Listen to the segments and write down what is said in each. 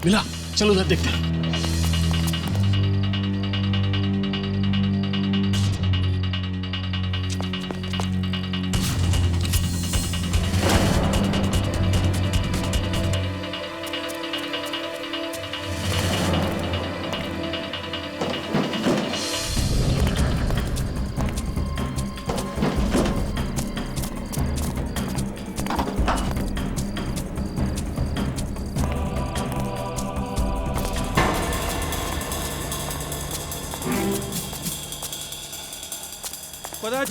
मिला, चलो उधर देखते हैं।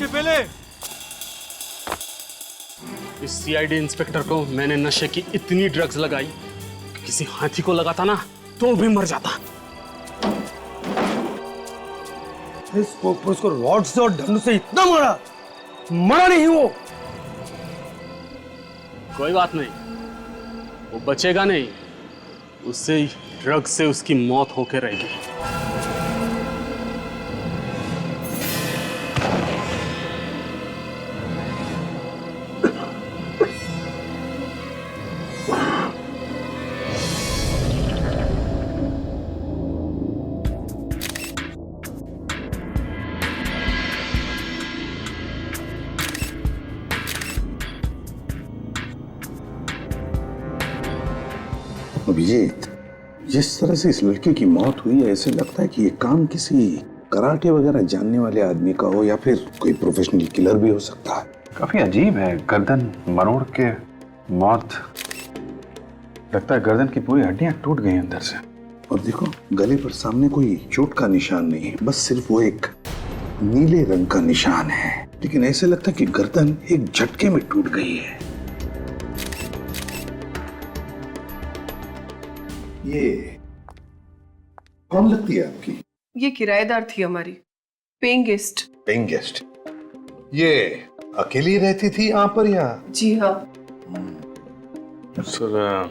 पहले इस सीआईडी इंस्पेक्टर को मैंने नशे की इतनी ड्रग्स लगाई कि किसी हाथी को लगाता ना तो भी मर जाता। उसको रॉड से और डंडू से इतना मारा, मरा नहीं वो। कोई बात नहीं, वो बचेगा नहीं, उससे ड्रग्स से उसकी मौत होके रहेगी। अभिजीत, जिस तरह से इस लड़की की मौत हुई है, ऐसे लगता है कि ये काम किसी कराटे वगैरह जानने वाले आदमी का हो या फिर कोई प्रोफेशनल किलर भी हो सकता है। काफी अजीब है, गर्दन मरोड़ के मौत। लगता है गर्दन की पूरी हड्डियां टूट गई अंदर से। और देखो, गले पर सामने कोई चोट का निशान नहीं है, बस सिर्फ वो एक नीले रंग का निशान है। लेकिन ऐसे लगता है कि गर्दन एक झटके में टूट गई है। ये कौन लगती है आपकी? ये किराएदार थी हमारी, पेइंग गेस्ट। Paying guest? ये अकेली रहती थी यहाँ पर या? जी हाँ। सर,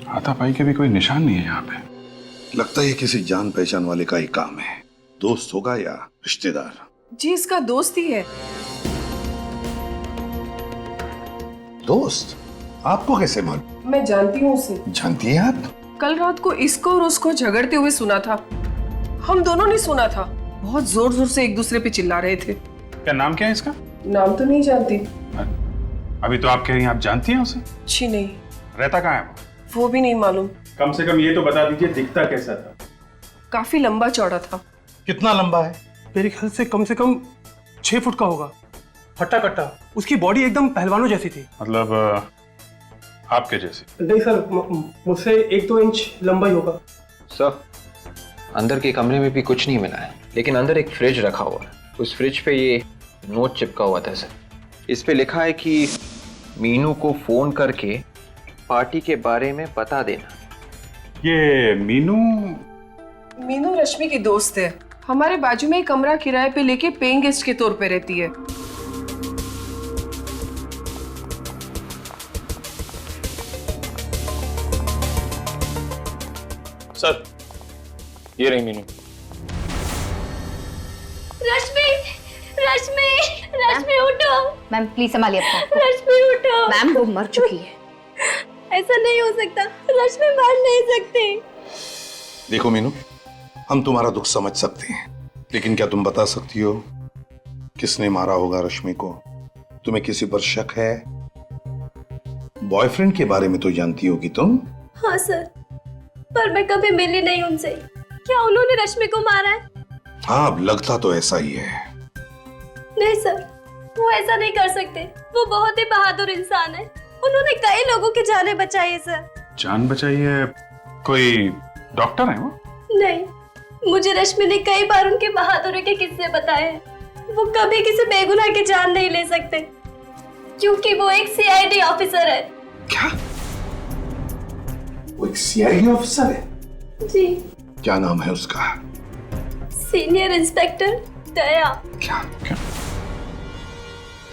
हाथापाई के भी कोई निशान नहीं है यहाँ पे। लगता है ये किसी जान पहचान वाले का ही काम है। दोस्त होगा या रिश्तेदार? जी, इसका दोस्त ही है। दोस्त? आपको कैसे मालूम? मैं जानती हूँ उसे। जानती हैं आप? कल रात को इसको और उसको झगड़ते हुए सुना था। हम दोनों ने सुना था। बहुत जोर जोर से एक दूसरे पे चिल्ला रहे थे। क्या नाम क्या है इसका? नाम तो नहीं जानती। अभी तो आप कह रही हैं आप जानती हैं उसे? जी नहीं। रहता कहाँ है वो भी नहीं मालूम। कम से कम ये तो बता दीजिए, दिखता कैसा था? काफी लंबा चौड़ा था। कितना लंबा है? मेरे ख्याल से कम 6 फुट का होगा। हट्टा कट्टा, उसकी बॉडी एकदम पहलवानों जैसी थी। मतलब आपके जैसी? नहीं सर, मुझसे 1-2 इंच लंबा ही होगा। सर, अंदर के कमरे में भी कुछ नहीं मिला है, लेकिन अंदर एक फ्रिज रखा हुआ है। उस फ्रिज पे ये नोट चिपका हुआ था सर। इस पे लिखा है कि मीनू को फोन करके पार्टी के बारे में बता देना। ये मीनू? मीनू रश्मि की दोस्त है। हमारे बाजू में एक कमरा किराए पे लेके पेइंग गेस्ट के तौर पे रहती है। सर, ये रही मीनू। रश्मि, रश्मि, रश्मि उठो। मैम प्लीज संभालिए अपना आप को। रश्मि उठो। मैम वो मर चुकी है। ऐसा नहीं हो सकता, रश्मि मर नहीं सकती। देखो मीनू, हम तुम्हारा दुख समझ सकते हैं, लेकिन क्या तुम बता सकती हो किसने मारा होगा रश्मि को? तुम्हें किसी पर शक है? बॉयफ्रेंड के बारे में तो जानती होगी तुम। हाँ सर, पर मैं कभी मिली नहीं उनसे। क्या उन्होंने रश्मि को मारा है? हाँ, अब लगता तो ऐसा ही है। नहीं सर, वो ऐसा नहीं कर सकते। वो बहुत ही बहादुर इंसान है। उन्होंने कई लोगों की जानें बचाई है सर। जान बचाई है? कोई डॉक्टर है वो? नहीं, मुझे रश्मि ने कई बार उनके बहादुरी के किस्से बताए हैं। वो कभी किसी बेगुनाह की जान नहीं ले सकते, क्योंकि वो एक सीआईडी ऑफिसर है। क्या? वो एक सीआईडी ऑफिसर है? जी। क्या नाम है उसका? सीनियर इंस्पेक्टर दया। क्या?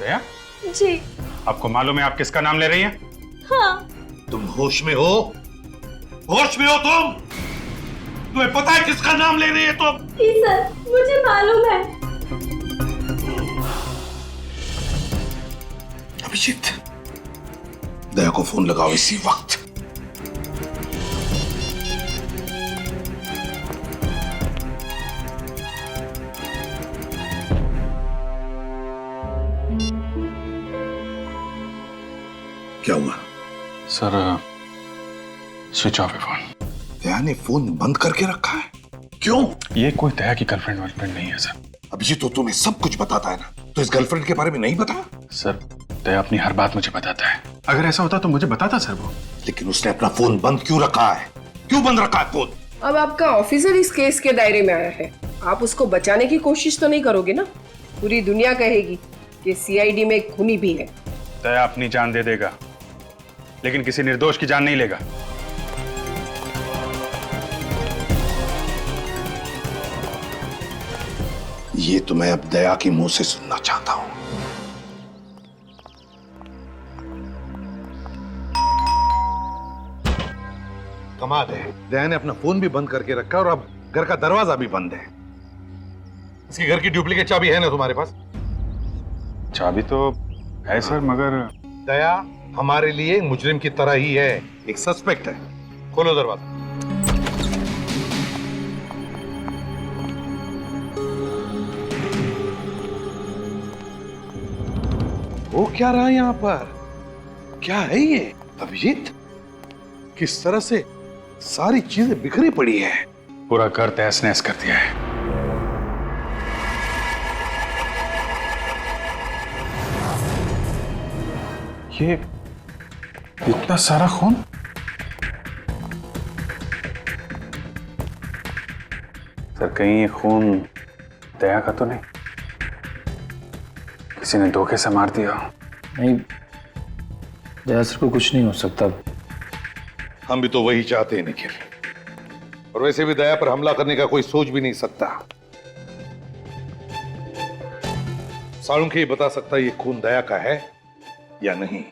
दया? जी। आपको मालूम है आप किसका नाम ले रही हैं? हाँ। तुम होश में हो? होश में हो तुम? तुम्हें पता है किसका नाम ले रही है तुम? जी सर, मुझे मालूम है। अभिजीत, दया को फोन लगाओ इसी वक्त। क्या हुआ? सर स्विच ऑफ है फोन। दया ने फोन बंद करके रखा है? क्यों? ये कोई दया की गर्लफ्रेंड वर्लफ्रेंड नहीं है सर। अभिजीत तो तुम्हें सब कुछ बताता है ना, तो इस गर्लफ्रेंड के बारे में नहीं बताया? सर दया अपनी हर बात मुझे बताता है। अगर ऐसा होता तो मुझे बताता सर वो। लेकिन उसने अपना फोन बंद क्यों रखा है? क्यों बंद रखा है फोन? अब आपका ऑफिसर इस केस के दायरे में आया है, आप उसको बचाने की कोशिश तो नहीं करोगे ना? पूरी दुनिया कहेगी कि सीआईडी में एक खूनी भी है। दया अपनी जान दे देगा, लेकिन किसी निर्दोष की जान नहीं लेगा। ये तो मैं अब दया के मुंह से सुनना चाहता हूं। कमाल है, दया ने अपना फोन भी बंद करके रखा और अब घर का दरवाजा भी बंद है। इसके घर की डुप्लीकेट चाबी है ना तुम्हारे पास? चाबी तो है सर, मगर दया हमारे लिए मुजरिम की तरह ही है, एक सस्पेक्ट है। खोलो दरवाजा। वो क्या रहा यहाँ पर? क्या है ये अभिजीत? किस तरह से सारी चीजें बिखरी पड़ी है। पूरा घर तहस नहस कर दिया है। ये इतना सारा खून? सर कहीं ये खून दया का तो नहीं? किसी ने धोखे से मार दिया? नहीं, दया सर को कुछ नहीं हो सकता। हम भी तो वही चाहते हैं निखिल, और वैसे भी दया पर हमला करने का कोई सोच भी नहीं सकता। साळुंखे ही बता सकता है ये खून दया का है या नहीं।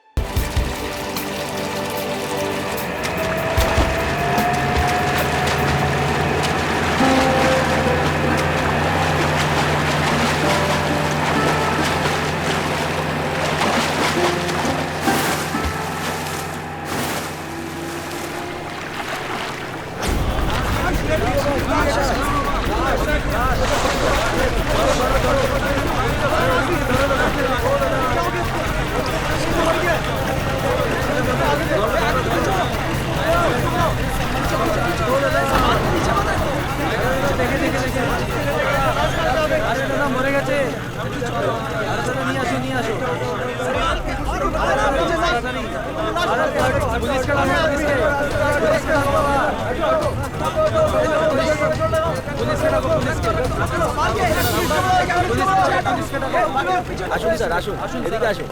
আসুন স্যার, আসুন এদিকে আসুন,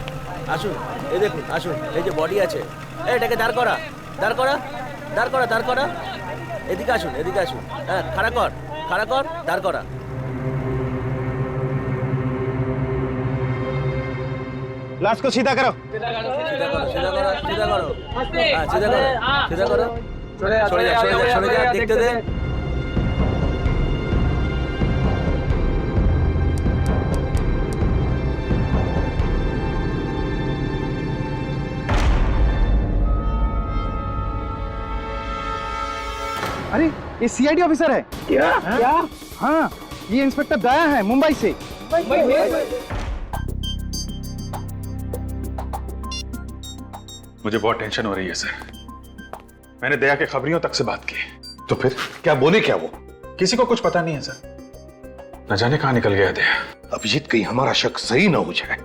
আসুন এই দেখুন, আসুন এই যে বডি আছে, এটাকে দাঁড় করা, দাঁড় করা, দাঁড় করা, দাঁড় করা, এদিকে আসুন, এদিকে আসুন, হ্যাঁ খাড়া কর, খাড়া কর, দাঁড় করা। लाश को सीधा करो। सीधा करो, सीधा करो, सीधा करो, सीधा करो, हाँ सीधा करो, सीधा करो, সরে যা, সরে যা, সরে যা, দেখতে দে। अरे ये सीआईडी ऑफिसर है। क्या? हाँ, ये इंस्पेक्टर दया है, मुंबई से। मुझे बहुत टेंशन हो रही है सर। मैंने दया के खबरियों तक से बात की। तो फिर क्या बोले? क्या वो? किसी को कुछ पता नहीं है सर। न जाने कहां निकल गया दया। अभिजीत कहीं हमारा शक सही ना हो जाए,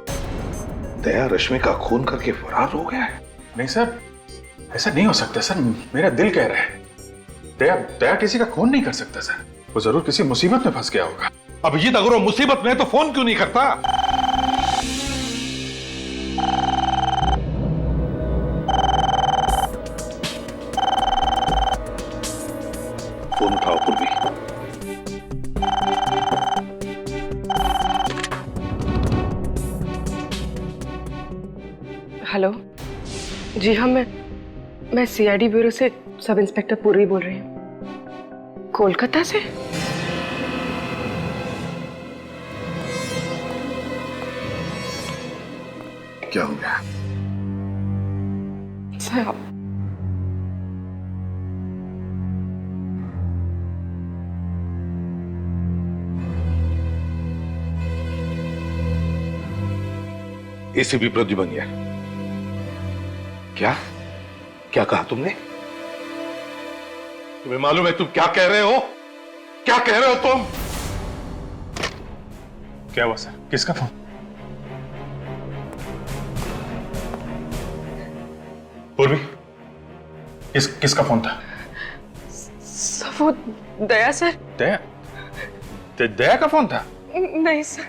दया रश्मि का खून करके फरार हो गया है। नहीं सर, ऐसा नहीं हो सकता सर। मेरा दिल कह रहा है दया दया किसी का खून नहीं कर सकता सर। वो जरूर किसी मुसीबत में फंस गया होगा। अभिजीत अगर वो मुसीबत में है तो फोन क्यों नहीं करता? फोन उठाओ पूर्वी। हेलो जी हाँ, मैं सीआईडी ब्यूरो से सब इंस्पेक्टर पूर्वी बोल रही हूँ। कोलकाता से? क्या हो गया? साहब एसीपी प्रद्युमन, क्या क्या कहा तुमने? तुम्हें मालूम है तुम क्या कह रहे हो? क्या कह रहे हो तुम? क्या हुआ सर? किसका फोन? पूर्वी, किसका फोन था? सब वो दया सर। दया? दया का फोन था? नहीं सर।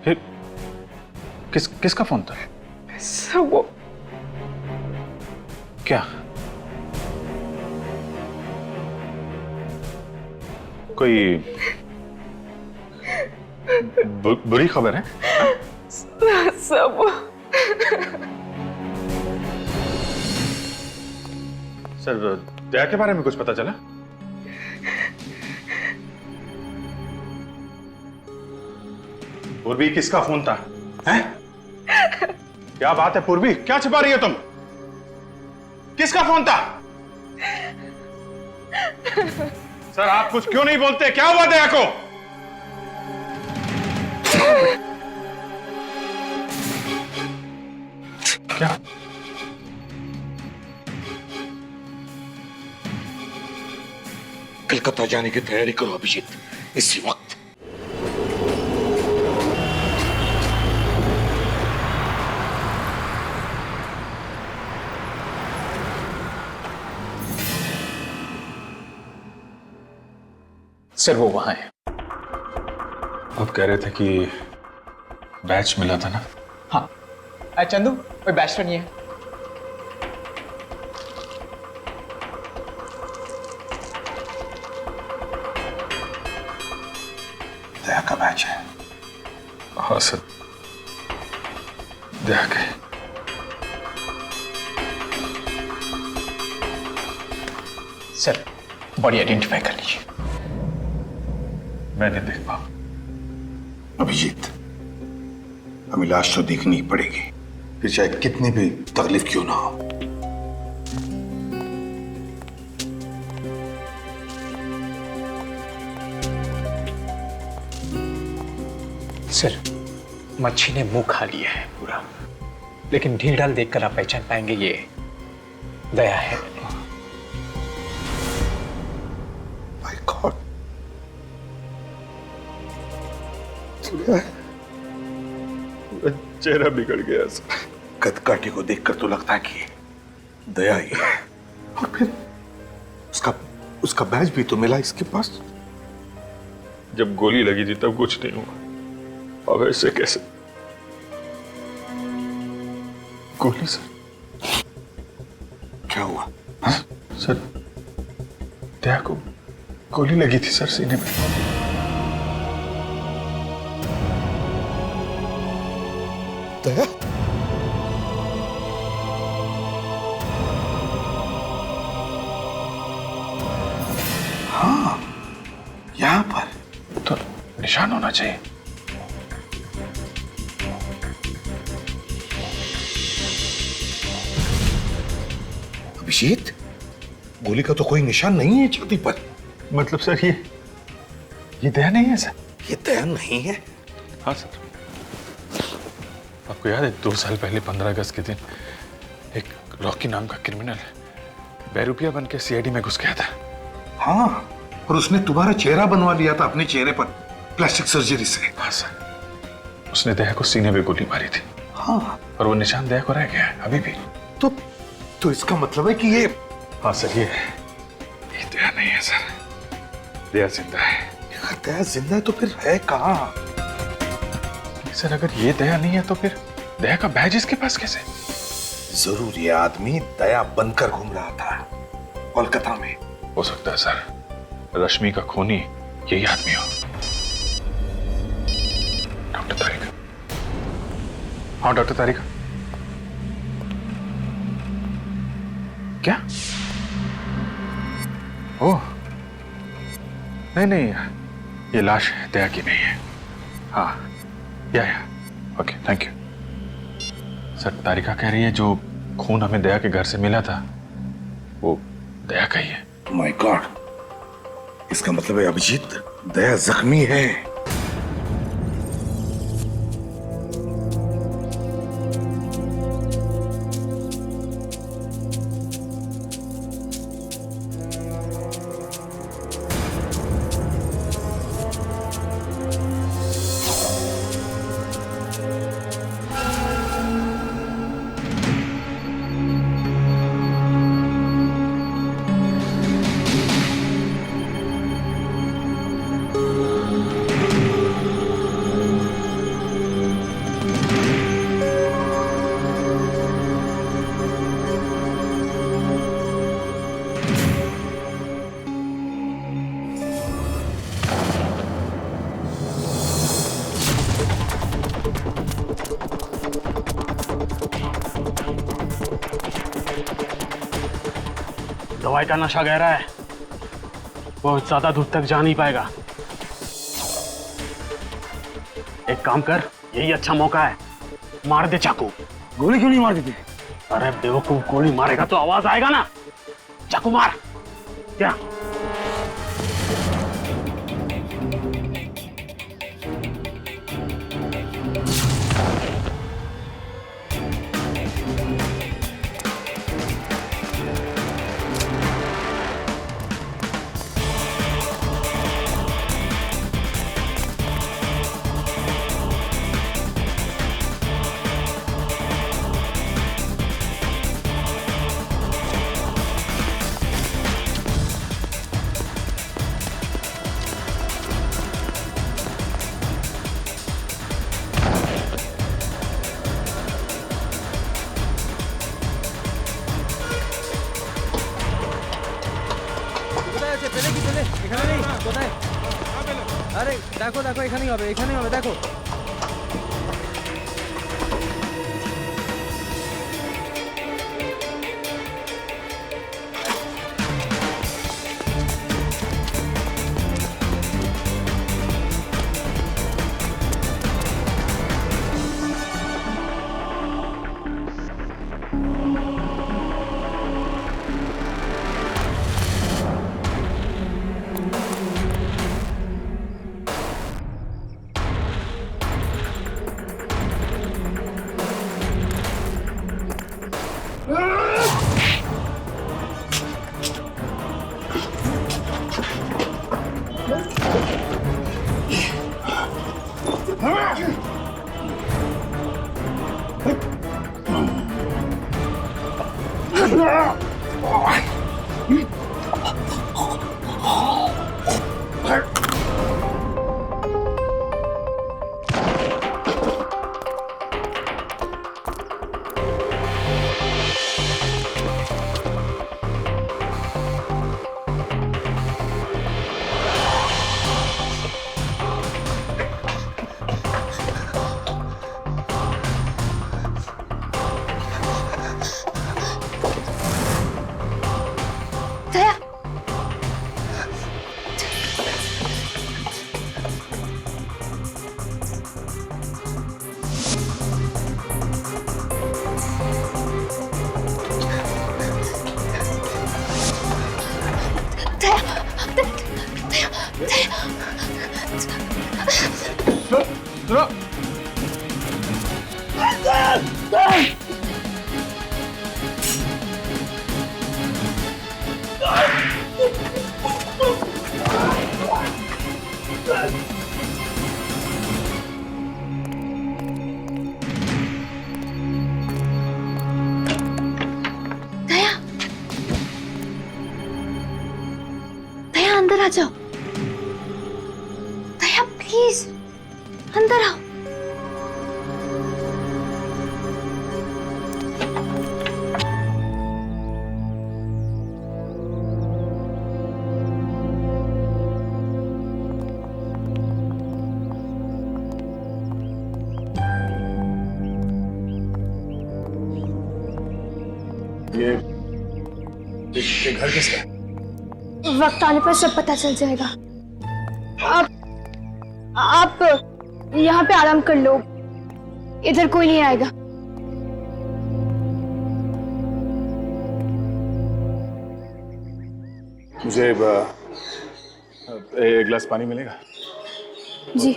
फिर किसका फोन था? सब वो क्या? कोई बुरी खबर है? सब वो सर, दया के बारे में कुछ पता चला? पूर्वी, किसका फोन था? हैं? क्या बात है पूर्वी, क्या छिपा रही हो तुम? किसका फोन था? सर, आप कुछ क्यों नहीं बोलते? क्या हुआ दया को? क्या? कलकत्ता जाने की तैयारी करो अभिजीत, इसी वक्त। सर, वो वहां है। आप कह रहे थे कि बैच मिला था ना? हाँ। चंदू, कोई बैच तो नहीं है? दया का बैच है। हाँ सर, दया के। सर, बॉडी आइडेंटिफाई कर लीजिए। मैं नहीं देख पाऊं। अभिजीत, हमें लाश तो देखनी ही पड़ेगी, फिर चाहे कितनी भी तकलीफ क्यों ना हो। सर, मच्छी ने मुंह खा लिया है पूरा, लेकिन ढील ढाल देखकर आप पहचान पाएंगे ये दया है। माय गॉड, चेहरा बिगड़ गया सर। कदकाठी को देखकर तो लगता है कि दया ही है, और फिर उसका बैज भी तो मिला इसके पास। जब गोली लगी थी तब कुछ नहीं हुआ, अब ऐसे कैसे? गोली सर? क्या हुआ? हाँ? सर, दया को गोली लगी थी सर, सीने में। दया? हाँ, यहां पर तो निशान होना चाहिए। अभिजीत, गोली का तो कोई निशान नहीं है छाती पर। मतलब सर, ये दया नहीं है सर? ये दया नहीं है? हाँ सर। आपको याद है 2 साल पहले 15 अगस्त के दिन एक रॉकी नाम का क्रिमिनल बेरुपिया बन के सीआईडी में घुस गया था? हाँ, और उसने तुम्हारा चेहरा बनवा लिया था अपने चेहरे पर प्लास्टिक सर्जरी से। हाँ सर, उसने दया को सीने में गोली मारी थी। हाँ, और वो निशान दया को रह गया है अभी भी। तो इसका मतलब है कि ये... हाँ सर, ये दया नहीं है सर, दया जिंदा है। यार, दया जिंदा है तो फिर है कहाँ? सर, अगर ये दया नहीं है तो फिर दया का बैज इसके पास कैसे? जरूर ये आदमी दया बनकर घूम रहा था कोलकाता में। हो सकता है सर, रश्मि का खूनी यही आदमी हो। डॉक्टर तारिका। हाँ डॉक्टर तारिका। क्या? ओह नहीं, ये लाश दया की नहीं है। हाँ, या ओके, थैंक यू सर। तारिका कह रही है जो खून हमें दया के घर से मिला था वो दया का ही है। माय गॉड, इसका मतलब है अभिजीत, दया जख्मी है। दवाई का नशा गहरा है, बहुत ज्यादा दूर तक जा नहीं पाएगा। एक काम कर, यही अच्छा मौका है, मार दे चाकू। गोली क्यों नहीं मार देते? अरे बेवकूफ, गोली मारेगा तो आवाज आएगा ना। चाकू मार। क्या? আরে দেখো দেখো, এখানেই হবে, এখানেই হবে, দেখো। अंदर आ जाओ। दया प्लीज अंदर आओ। ये घर किसका है? वक्त आने पर सब पता चल जाएगा। आप यहाँ पे आराम कर लो, इधर कोई नहीं आएगा। मुझे एक गिलास पानी मिलेगा? जी।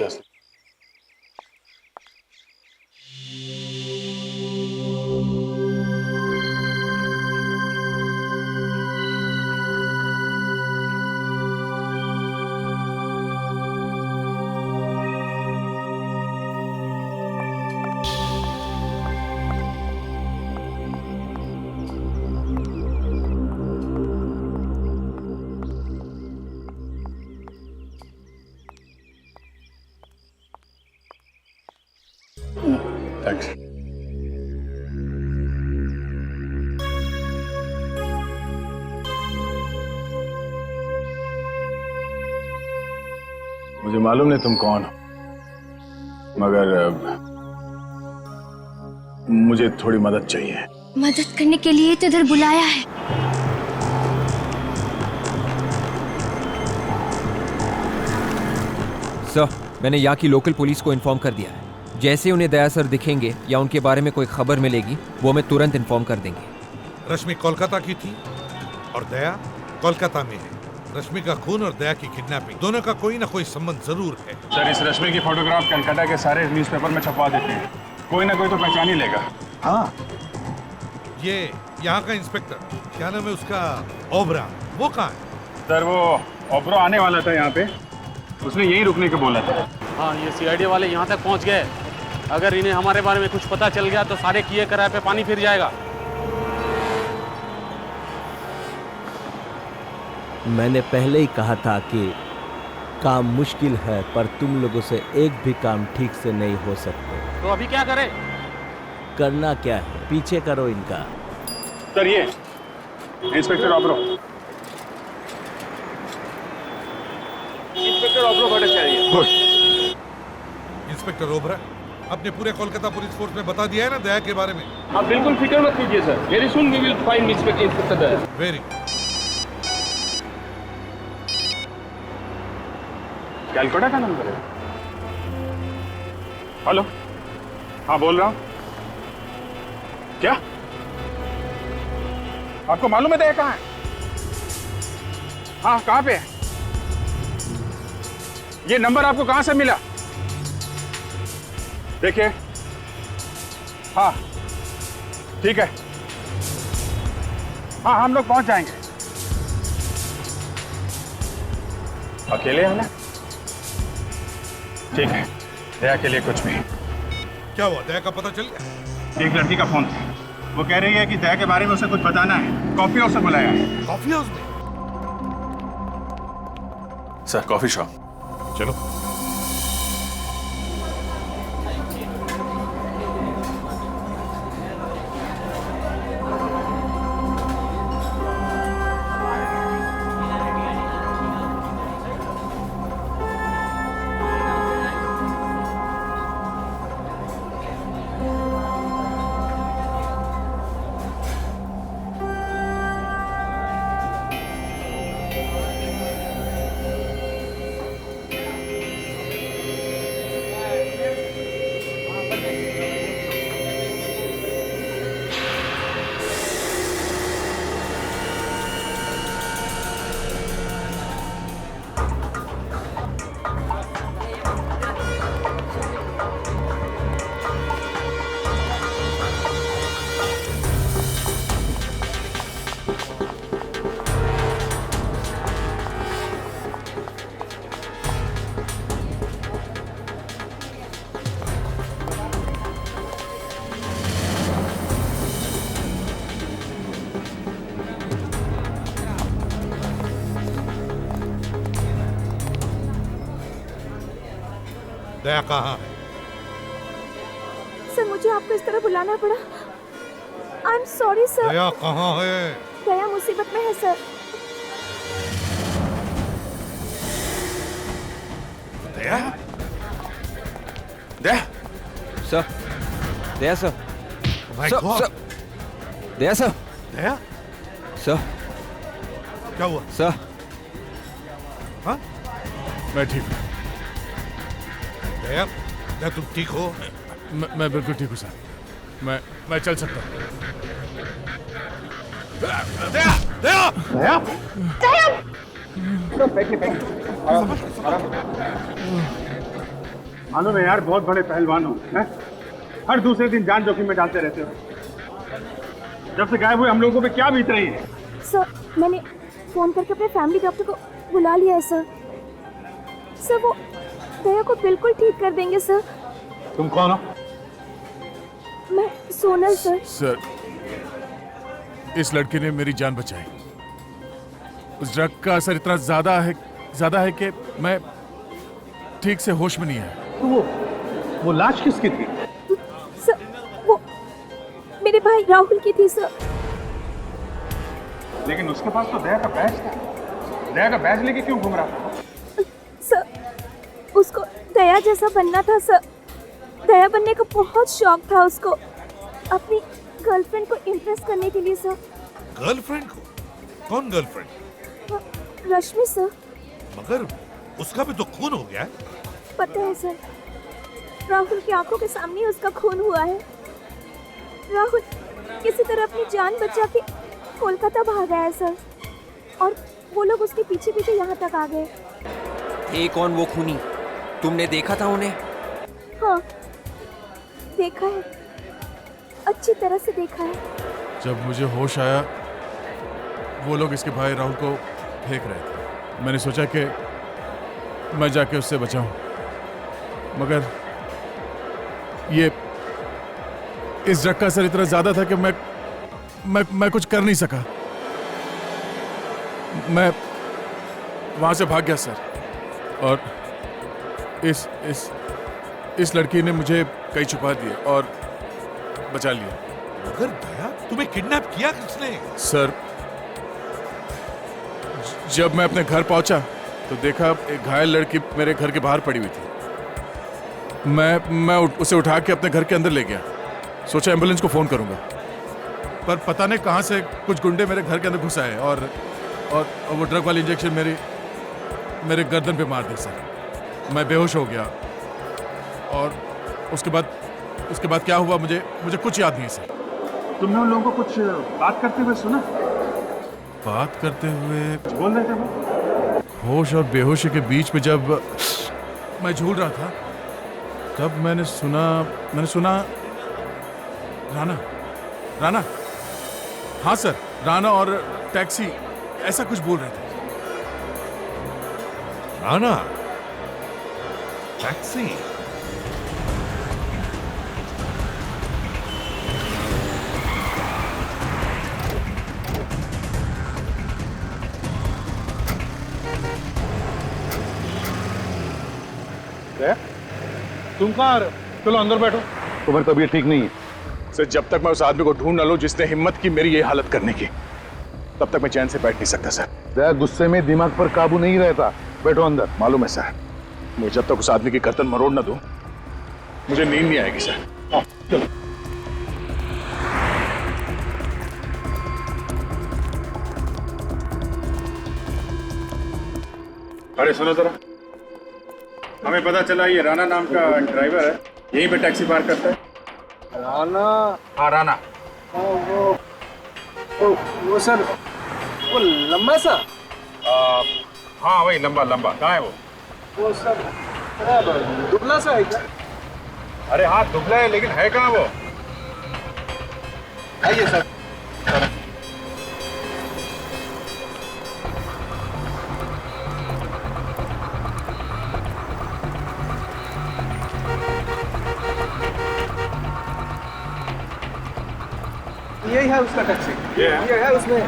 थैंक्स। मुझे मालूम नहीं तुम कौन हो, मगर मुझे थोड़ी मदद चाहिए। मदद करने के लिए तो इधर बुलाया है। सर, मैंने यहाँ की लोकल पुलिस को इन्फॉर्म कर दिया है। जैसे उन्हें दया सर दिखेंगे या उनके बारे में कोई खबर मिलेगी, वो हमें तुरंत इन्फॉर्म कर देंगे। रश्मि कोलकाता की थी और दया कोलकाता में है। रश्मि का खून और दया की किडनैपिंग, दोनों का कोई ना कोई संबंध जरूर है। सर, इस रश्मि की फोटोग्राफ कलकत्ता के सारे न्यूज़पेपर में छपवा देते हैं, कोई ना कोई तो पहचान ही लेगा। हाँ, ये यहाँ का इंस्पेक्टर, क्या नाम है उसका, ओबरा, वो कहाँ है? सर, वो ओबरा आने वाला था यहाँ पे, उसने यहीं रुकने को बोला था। हाँ, ये सीआईडी वाले यहाँ तक पहुँच गए। अगर इन्हें हमारे बारे में कुछ पता चल गया तो सारे किए कराए पे पानी फिर जाएगा। मैंने पहले ही कहा था कि काम मुश्किल है, पर तुम लोगों से एक भी काम ठीक से नहीं हो सकते। तो अभी क्या करें? करना क्या है, पीछे करो इनका। सर, ये इंस्पेक्टर ओबरा। इंस्पेक्टर ओबरा को अरेस्ट करिए। गुड। इंस्पेक्टर ओबरा, अपने पूरे कोलकाता पुलिस फोर्स में बता दिया है ना दया के बारे में? आप बिल्कुल फिक्र मत कीजिए sir, very soon we will find inspector Daya. Very. Calcutta का नंबर है। हेलो, हाँ बोल रहा हूँ। क्या आपको मालूम है दया कहाँ है? हाँ, कहाँ पे है? ये नंबर आपको कहाँ से मिला? देखिए, हाँ ठीक है, हाँ हम लोग पहुंच जाएंगे। अकेले हैं ना? ठीक है, दया के लिए कुछ भी। क्या हुआ, दया का पता चल गया? एक लड़की का फोन था, वो कह रही है कि दया के बारे में उसे कुछ बताना है, कॉफी हाउस से बुलाया है। कॉफी हाउस में? Sir, coffee shop. चलो। दया कहाँ है? सर, मुझे आपको इस तरह बुलाना पड़ा। I am sorry sir. Daya कहाँ है? दया मुसीबत में है sir. Daya? Daya? Sir, Daya sir. My sir, God. Sir, Daya sir. Daya? Sir, क्या हुआ? सर। हाँ? मैं ठीक हूँ। दया, दया तुम ठीक हो? मैं बिल्कुल ठीक हूँ सर, मैं चल सकता हूँ। दया! दया! दया? मालूम है यार, बहुत बड़े पहलवान हो, हैं? हर दूसरे दिन जान जोखिम में डालते रहते हो। जब से गायब हुए हम लोगों पे क्या बीत रही है? सर, मैंने फोन करके अपने फैमिली डॉक्टर को बुला लिया है सर। सर, वो दया को बिल्कुल ठीक कर देंगे सर। तुम कौन हो? मैं सोनल सर। सर, इस लड़के ने मेरी जान बचाई। उस ड्रग का असर इतना ज्यादा है कि मैं ठीक से होश में नहीं है। तो वो लाश किसकी थी? सर, वो मेरे भाई राहुल की थी सर। लेकिन उसके पास तो दया का बैज था। दया का बैज लेके क्यों घूम रहा था? सर, उसको दया जैसा बनना था सर। दया बनने का बहुत शौक था उसको, अपनी गर्लफ्रेंड को इम्प्रेस करने के लिए सर। गर्लफ्रेंड को? कौन गर्लफ्रेंड? रश्मि सर। मगर उसका भी तो खून हो गया है। पता है सर, राहुल की आंखों के सामने ही उसका खून हुआ है। राहुल किसी तरह अपनी जान बचा के कोलकाता भागा है सर, और वो लोग उसके पीछे पीछे यहाँ तक आ गए। ये कौन वो खूनी? तुमने देखा था उन्हें? हाँ, देखा है, अच्छी तरह से देखा है। जब मुझे होश आया वो लोग इसके भाई राहुल को फेंक रहे थे। मैंने सोचा कि मैं जाके उससे बचाऊं, मगर ये इस ड्रग का असर इतना ज्यादा था कि मैं कुछ कर नहीं सका। मैं वहां से भाग गया सर, और इस लड़की ने मुझे कहीं छुपा दिया और बचा लिया। मगर दया, तुम्हें किडनैप किया किसने? सर, जब मैं अपने घर पहुंचा तो देखा एक घायल लड़की मेरे घर के बाहर पड़ी हुई थी। मैं उसे उठा के अपने घर के अंदर ले गया। सोचा एम्बुलेंस को फोन करूंगा, पर पता नहीं कहां से कुछ गुंडे मेरे घर के अंदर घुस आए और वो ड्रग वाली इंजेक्शन मेरे गर्दन पे मार दी सर। मैं बेहोश हो गया, और उसके बाद क्या हुआ मुझे कुछ याद नहीं सर। तुमने उन लोगों को कुछ बात करते हुए सुना? बात करते हुए बोल रहे थे वो? होश और बेहोशी के बीच में जब मैं झूल रहा था, तब मैंने सुना राना, हाँ सर, राना और टैक्सी ऐसा कुछ बोल रहे थे। राना, टैक्सी? तुम कहाँ आ रहे हो? चलो अंदर बैठो। तुम्हारी तबीयत ठीक नहीं है सर। जब तक मैं उस आदमी को ढूंढ न लूं जिसने हिम्मत की मेरी ये हालत करने की, तब तक मैं चैन से बैठ नहीं सकता सर। दया, गुस्से में दिमाग पर काबू नहीं रहता। बैठो अंदर। मालूम है सर, मैं जब तक उस आदमी की गर्दन मरोड़ न दूं, मुझे नींद नहीं आएगी सर। चलो। अरे सुनो जरा, हमें पता चला ये राना नाम का ड्राइवर है, यहीं पे टैक्सी पार्क करता है। राना? हाँ राना। वो सर, वो लंबा सा? हाँ वही लंबा। कहाँ है वो सर दुबला सा है क्या? अरे हाँ दुबला है, लेकिन है कहाँ वो? आइए सर। यही है उसका टैक्सी। ये है उसमें।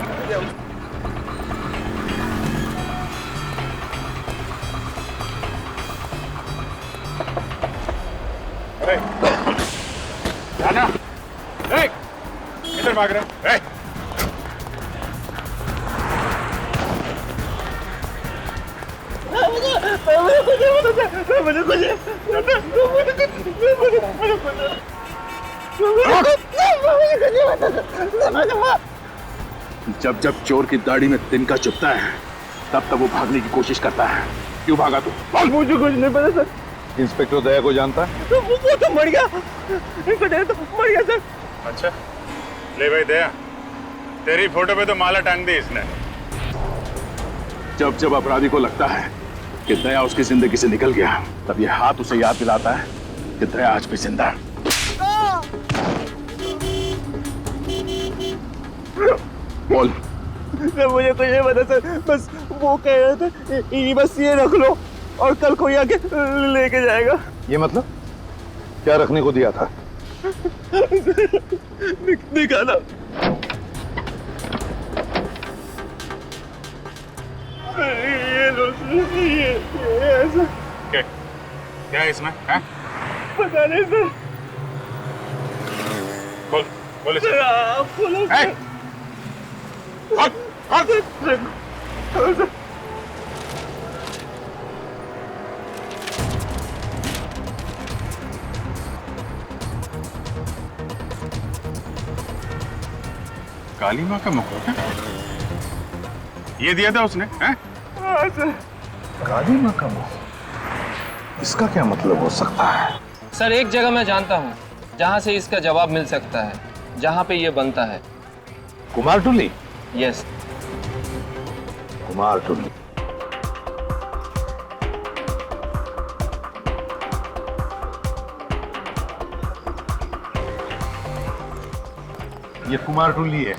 राना, किधर भाग रहे हैं? जब चोर की दाढ़ी में तिनका चुभता है, तब वो भागने की कोशिश करता है। क्यों भागा तू? मुझे कुछ नहीं पता सर। इंस्पेक्टर दया को जानता है? वो तो मर गया। इंस्पेक्टर तो मर गया सर। अच्छा, ले भाई दया, तेरी फोटो पे तो माला टांग दी इसने। जब अपराधी को लगता है कि दया उसकी जिंदगी से निकल गया, तब ये हाथ उसे याद दिलाता है कि दया आज भी जिंदा है। बोल। मुझे कुछ नहीं पता सर, बस वो कह रहे थे बस ये रख लो और कल कोई आके लेके जाएगा। ये मतलब क्या रखने को दिया था? निकाला। ये लो, ये ऐसा। क्या है इसमें? है? पता नहीं सर। बोल सर, आप बोलो सर। काली माँ का मुकुट है? ये दिया था उसने? हैं? हाँ सर। काली माँ का मुकुट? इसका क्या मतलब हो सकता है? सर एक जगह मैं जानता हूँ जहाँ से इसका जवाब मिल सकता है, जहाँ पे ये बनता है। कुमारटुली? यस। कुमारटुली। ये कुमारटुली है।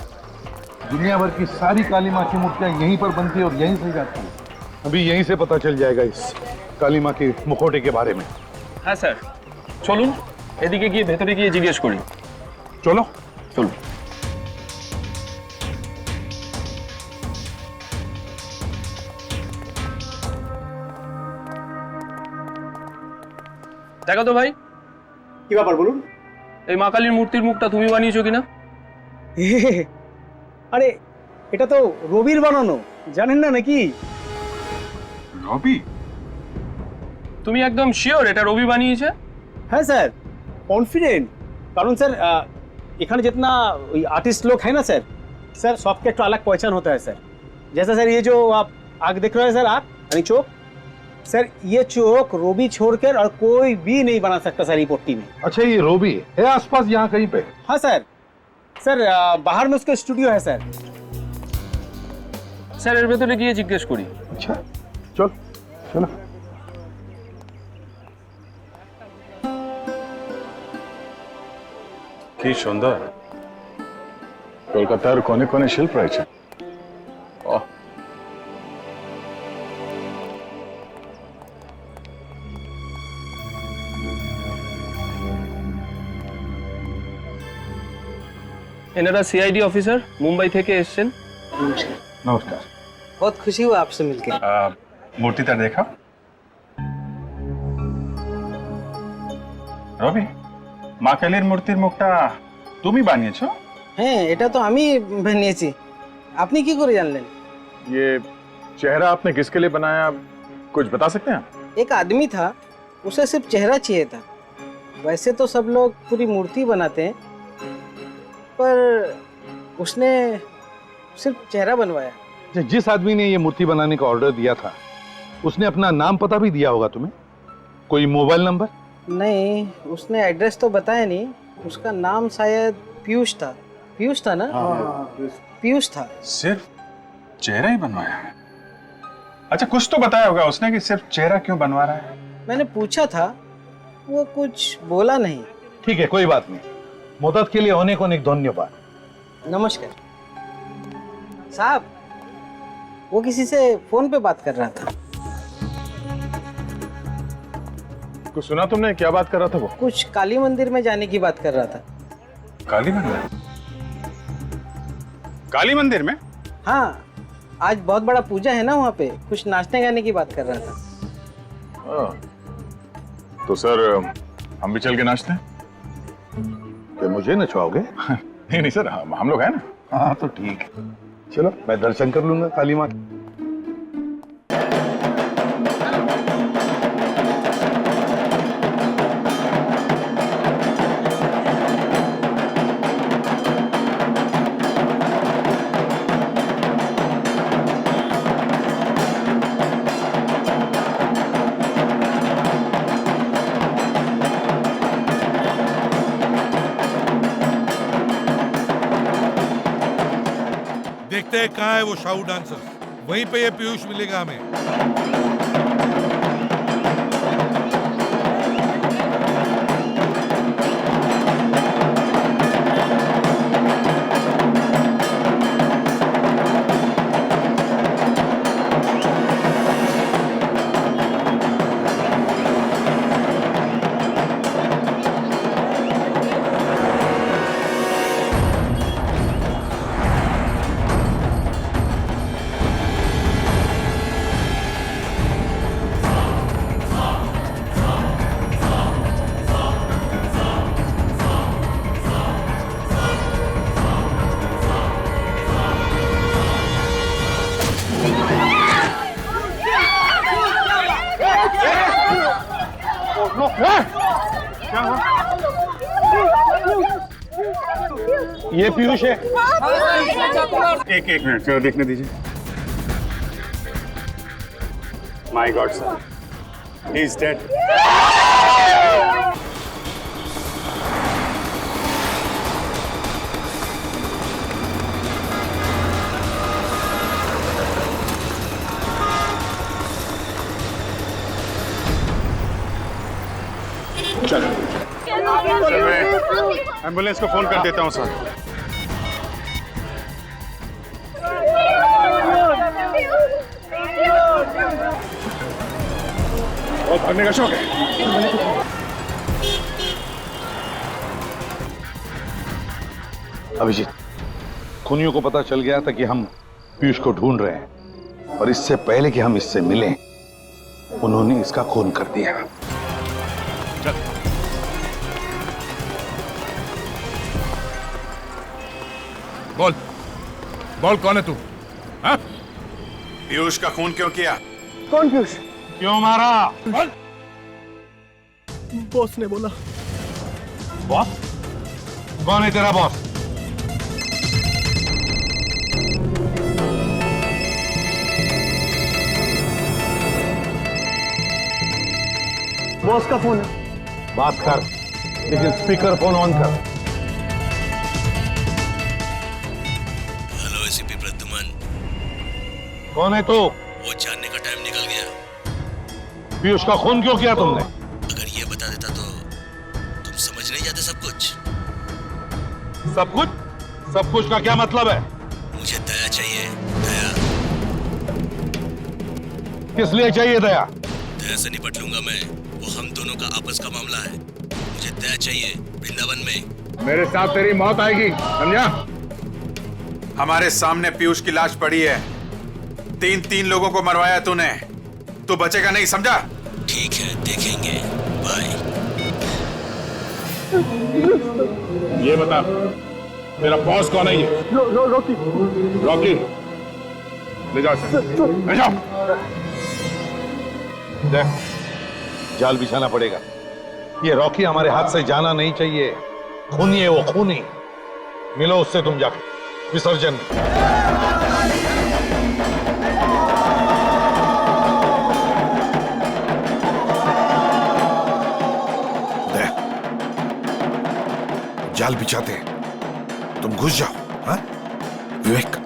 दुनिया भर की सारी काली माँ की मूर्तियां यहीं पर बनती है और यहीं से जाती है। अभी यहीं से पता चल जाएगा इस काली माँ के मुखौटे के बारे में। हाँ सर, चलून एदिके गিয়ে ভেতরে গিয়ে জিজ্ঞেস করি। चलो চলুন। দেখো তো ভাই, কি ব্যাপার বলুন? এই মা কালীর মূর্তির মুখটা তুমি বানিয়েছো কিনা? আরে এটা তো রবির বানানো, জানেন না নাকি? রবি? তুমি একদম শিওর এটা রবি বানিয়েছে? হ্যাঁ স্যার, कॉन्फिडेंट। कारण सर इखाने जितना आर्टिस्ट लोग हैं ना सर सबके एक अलग पहचान होता है सर। जैसा सर ये जो आप आग देख रहे हैं सर, आग यानी चौक, सर ये चौक रोबी छोड़कर और कोई भी नहीं बना सकता सर ये पट्टी में। अच्छा, ये रोबी है आसपास यहाँ कहीं पे? हाँ सर, बाहर में उसका स्टूडियो है सर। सर এর ভেতরে গিয়ে জিজ্ঞেস করি। अच्छा चल चलो। কি সুন্দর, কলকাতার কোনে কোনে শিল্প রয়েছে। এনারা সিআইডি অফিসার মুম্বাই থেকে এসেছেন। নমস্কার। बहुत खुशी हुआ आपसे मिलकर। মূর্তিটা দেখা। রবি, মা কালীর মূর্তির মুখটা তুমি বানিয়েছো? হ্যাঁ, এটা তো আমি বানিয়েছি। আপনি কি করে জানলেন? ये चेहरा आपने किसके लिए बनाया, कुछ बता सकते हैं? एक आदमी था, उसे सिर्फ चेहरा चाहिए था। वैसे तो सब लोग पूरी मूर्ति बनाते हैं, पर उसने सिर्फ चेहरा बनवाया। जिस आदमी ने ये मूर्ति बनाने का ऑर्डर दिया था उसने अपना नाम पता भी दिया होगा तुम्हें? कोई मोबाइल नंबर? नहीं, उसने एड्रेस तो बताया नहीं। उसका नाम शायद पीयूष था। पीयूष था ना? पीयूष था। सिर्फ चेहरा ही बनवाया है? अच्छा, कुछ तो बताया होगा उसने कि सिर्फ चेहरा क्यों बनवा रहा है? मैंने पूछा था, वो कुछ बोला नहीं। ठीक है, कोई बात नहीं। मदद के लिए अनेक अनेक धन्यवाद। नमस्कार साहब। वो किसी से फोन पे बात कर रहा था। कुछ सुना तुमने? क्या बात कर रहा था वो? कुछ काली मंदिर में जाने की बात कर रहा था। काली मंदिर? काली मंदिर में? हाँ, आज बहुत बड़ा पूजा है ना वहाँ पे, कुछ नाचने गाने की बात कर रहा था। तो सर हम भी चल के नाचते हैं? क्या मुझे नचवाओगे? नहीं नहीं सर, हम लोग हैं ना। हाँ तो ठीक है, चलो मैं दर्शन कर लूंगा काली माँ। देखते हैं कहाँ है वो शाहू डांसर, वहीं पे ये पीयूष मिलेगा हमें। ये पीयूष है। एक मिनट जरा देखने दीजिए। My God sir, He is dead. चलो मैं एम्बुलेंस को फोन कर देता हूँ सर। और भागने का शौक है। अभिजीत, खूनियों को पता चल गया था कि हम पीयूष को ढूंढ रहे हैं और इससे पहले कि हम इससे मिलें उन्होंने इसका खून कर दिया। बोल बोल कौन है तू? हाँ? पीयूष का खून क्यों किया? कौन पीयूष? क्यों मारा? बॉस ने बोला। बॉस? कौन है तेरा बॉस? बॉस का फोन है। बात कर, लेकिन स्पीकर फोन ऑन कर। Hello ACP Pradyuman. कौन है तू? वो जानने का टाइम निकल गया। पीयूष का खून क्यों किया तुमने? अगर ये बता देता तो तुम समझ नहीं जाते सब कुछ। सब कुछ? सब कुछ का क्या मतलब है? मुझे दया चाहिए, दया। किस लिए चाहिए दया? दया से निपट लूंगा मैं, वो हम दोनों का आपस का मामला है। मुझे दया चाहिए वृंदावन में। मेरे साथ तेरी मौत आएगी, समझा? हमारे सामने पीयूष की लाश पड़ी है। तीन लोगों को मरवाया तूने, तू बचेगा नहीं, समझा? ठीक है, देखेंगे। बाय। ये बता, मेरा बॉस कौन है? ये रॉकी। रॉकी, ले जाओ इसे, ले जाओ। देख, जाल बिछाना पड़ेगा। ये रॉकी हमारे हाथ से जाना नहीं चाहिए। खूनी है वो, खूनी। मिलो उससे तुम जाके विसर्जन। देख, जाल बिछाते हैं, तुम घुस जाओ। हाँ विवेक?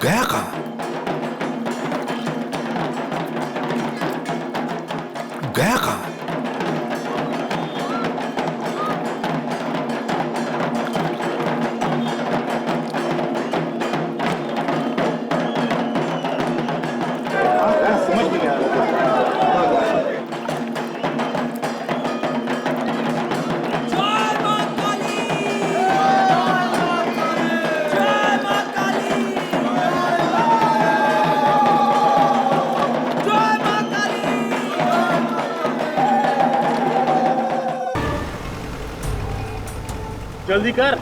गया कहां? गया कहां? समझ में नहीं आ रहा। जल्दी कर।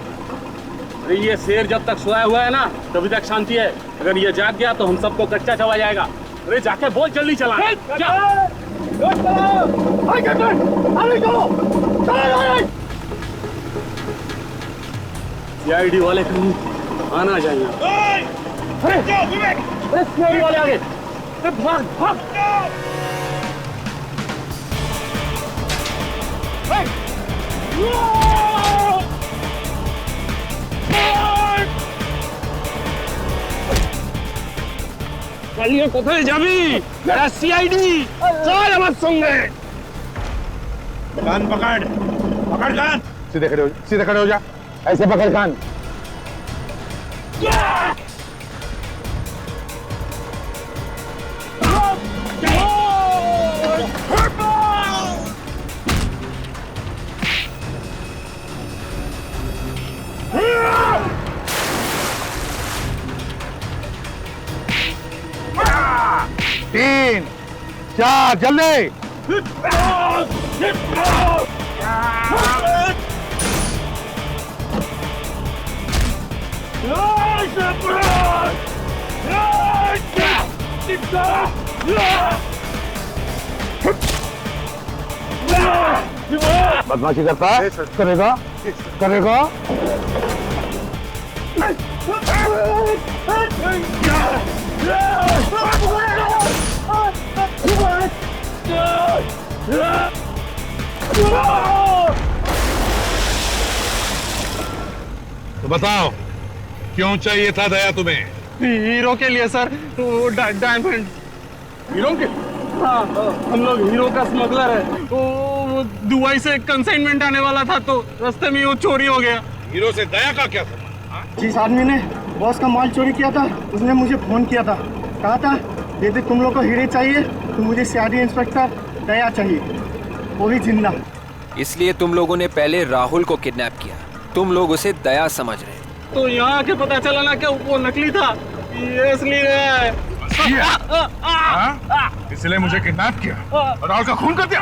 अरे ये शेर जब तक सोया हुआ है ना तभी तक शांति है। अगर ये जाग गया तो हम सबको कच्चा चबा जाएगा। अरे जाके बोल जल्दी चला। सीआईडी वाले कहीं आना चाहिए। अरे सीआईडी वाले आगे। भाग भाग। শালিয়ে কোথায় যাবি? এরা সিআইডি, চল আমার সঙ্গে। कान पकड़, पकड़ कान। सीधे खड़े हो, सीधे खड़े हो जा। ऐसे पकड़ कान। 3, 4, जल्दी। बदमाशी करता है? करेगा? करेगा? तो बताओ क्यों चाहिए था दया तुम्हें? हीरो के लिए सर, वो डायमंड। हीरो के? हाँ, हम लोग हीरो का स्मगलर है। वो दुबई से कंसाइनमेंट आने वाला था तो रास्ते में वो चोरी हो गया। हीरो से दया का क्या संबंध? जिस आदमी ने बॉस का माल चोरी किया था उसने मुझे फोन किया था, कहा था यदि तुम लोग को हीरे चाहिए तो मुझे सीआईडी इंस्पेक्टर दया चाहिए, वो भी जिंदा। इसलिए तुम लोगों ने पहले राहुल को किडनैप किया, तुम लोग उसे दया समझ रहे। तो यहाँ आके पता चला ना कि वो नकली था, ये इसलिए है। इसलिए मुझे किडनैप किया और राहुल का खून कर दिया।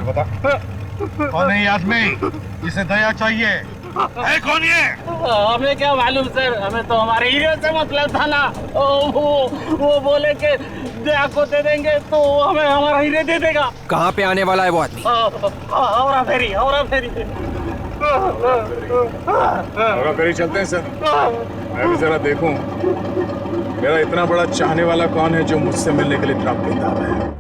बता कौन है ये आदमी जिसे दया चाहिए? है कौन ये? हमें क्या मालूम सर, हमें तो हमारे हीरो से मतलब था ना। वो बोले कि दया को दे देंगे तो हमें हमारा हीरे दे देगा। कहाँ पे आने वाला है वो आदमी? औरा फेरी, औरा फेरी। औरा फेरी चलते हैं सर। मैं भी जरा देखूं मेरा इतना बड़ा चाहने वाला कौन है जो मुझसे मिलने के लिए इतना बेताब है।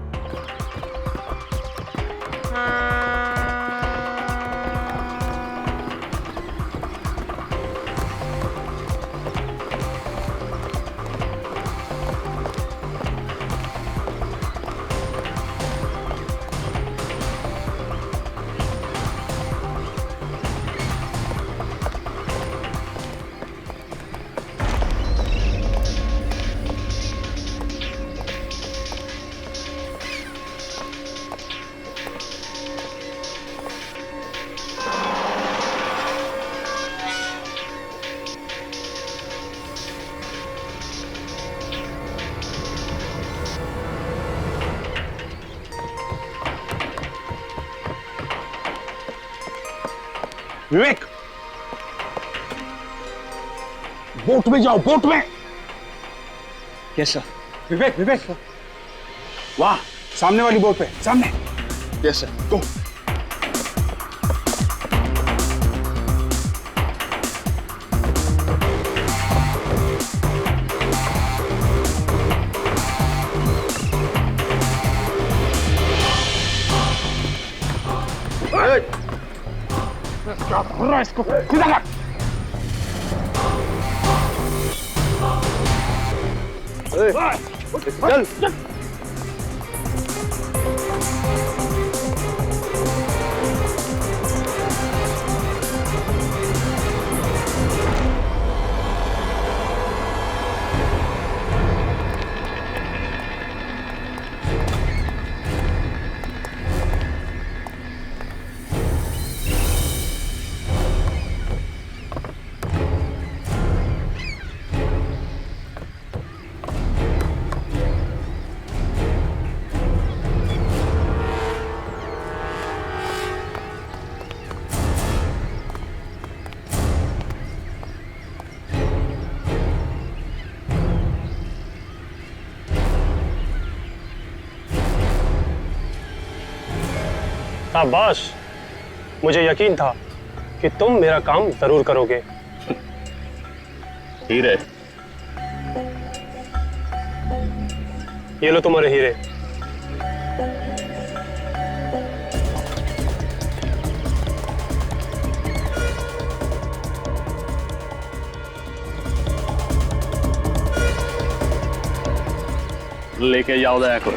विवेक, बोट में जाओ, बोट में। Yes sir. विवेक, विवेक वाह, सामने वाली बोट पे, सामने। यस सर, गो। क्या कर रहा है इसको? सीधा कर। चल। शाबाश, मुझे यकीन था कि तुम मेरा काम जरूर करोगे। हीरे, ये लो तुम्हारे हीरे। लेके जाओ दया को।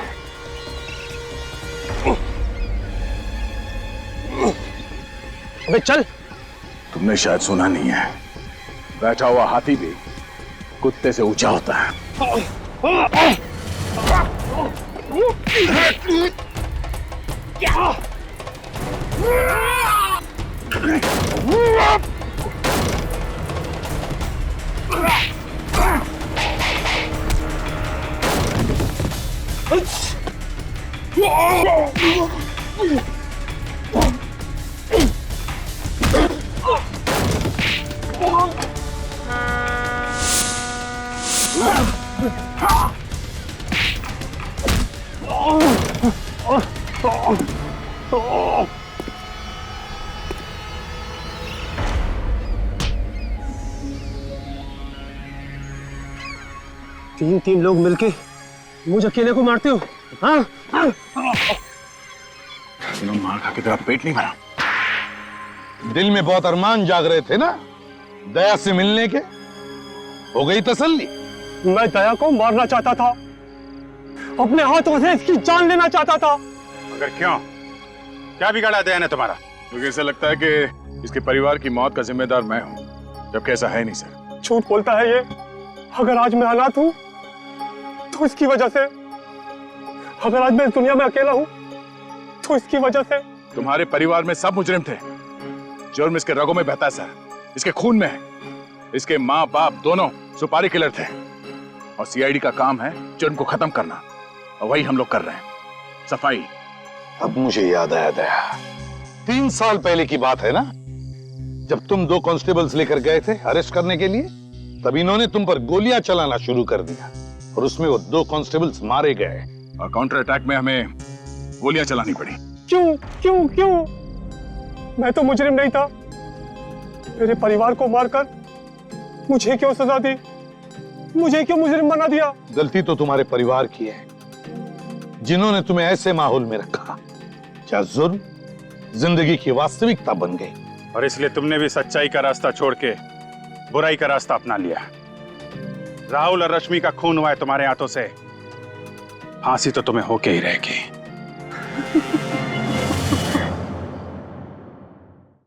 अबे चल। तुमने शायद सुना नहीं है, बैठा हुआ हाथी भी कुत्ते से ऊंचा होता है। तीन लोग मिलके मुझे अकेले को मारते हो? हाँ? मार खा के तेरा पेट नहीं भरा? दिल में बहुत अरमान जाग रहे थे ना दया से मिलने के, हो गई तसल्ली? मैं दया को मारना चाहता था, अपने हाथों से इसकी जान लेना चाहता था। मगर क्यों? क्या बिगाड़ा दया ने तुम्हारा? मुझे ऐसा लगता है कि इसके परिवार की मौत का जिम्मेदार मैं हूं, जबकि ऐसा है नहीं सर। झूठ बोलता है ये। अगर आज मैं अनाथ हूं तो इसकी वजह से, अगर आज मैं इस दुनिया में अकेला हूं तो इसकी वजह से। तुम्हारे परिवार में सब मुजरिम थे। जुर्म इसके रगों में बहता है सर, इसके खून में है। इसके माँ बाप दोनों सुपारी किलर थे और सीआईडी का काम है जुर्म को खत्म करना, और वही हम लोग कर रहे हैं, सफाई। अब मुझे याद आया दया, 3 साल पहले की बात है ना, जब तुम 2 कांस्टेबल्स लेकर गए थे अरेस्ट करने के लिए, तब इन्होंने तुम पर गोलियां चलाना शुरू कर दिया और उसमें वो 2 कांस्टेबल्स मारे गए और काउंटर अटैक में हमें गोलियां चलानी पड़ी। क्यों क्यों क्यों? मैं तो मुजरिम नहीं था। मेरे परिवार को मारकर मुझे क्यों सजा दी? मुझे क्यों मुजरिम बना दिया? गलती तो तुम्हारे परिवार की है, जिन्होंने तुम्हें ऐसे माहौल में रखा जहाँ जुर्म जिंदगी की वास्तविकता बन गई। और इसलिए तुमने भी सच्चाई का रास्ता छोड़ के बुराई का रास्ता अपना लिया। राहुल और रश्मि का खून हुआ है तुम्हारे हाथों से, फांसी तो तुम्हें होके ही रहेगी।